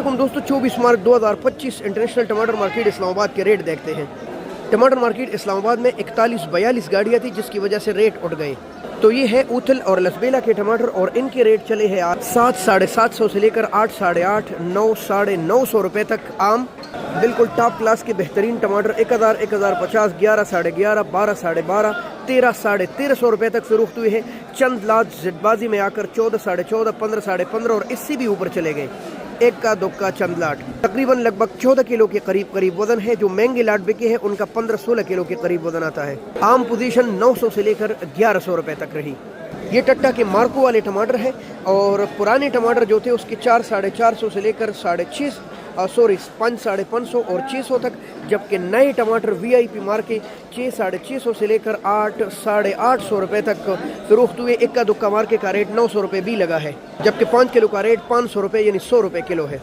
दोस्तों 24 मार्च 2025 इंटरनेशनल टमाटर मार्केट इस्लामाबाद के रेट देखते हैं। टमाटर मार्केट इस्लामाबाद में 41-42 गाड़ियाँ थी जिसकी वजह से रेट उठ गए। तो ये है उथल और लसबेला के टमाटर और इनके रेट चले हैं आज 7, 750 से लेकर 8, 850, 9, 950 रुपए तक। आम बिल्कुल टॉप क्लास के बेहतरीन टमाटर 1000, 1050, 11, 1150, 12, 1250, 13, 1350 रुपए तक फरोख्त हुए हैं। चंद लात जिदबाजी में आकर 14, 1450, 15, 15.5 और इससे भी ऊपर चले गए। एक का दुक्का चंद लाट तकरीबन लगभग 14 किलो के करीब वजन है। जो महंगे लाट बिके हैं उनका 15-16 किलो के करीब वजन आता है। आम पोजीशन 900 से लेकर 1100 रुपए तक रही। ये टट्टा के मार्को वाले टमाटर है और पुराने टमाटर जो थे उसके 4, 450 से लेकर 5, 550 और 600 तक, जबकि नए टमाटर VIP मार के 6, 650 से लेकर 8, 850 रुपए तक फरोख्त हुए। इक्का दुक्का मार्के का रेट 900 रुपए भी लगा है, जबकि 5 किलो का रेट 500 रुपए यानी 100 रुपए किलो है।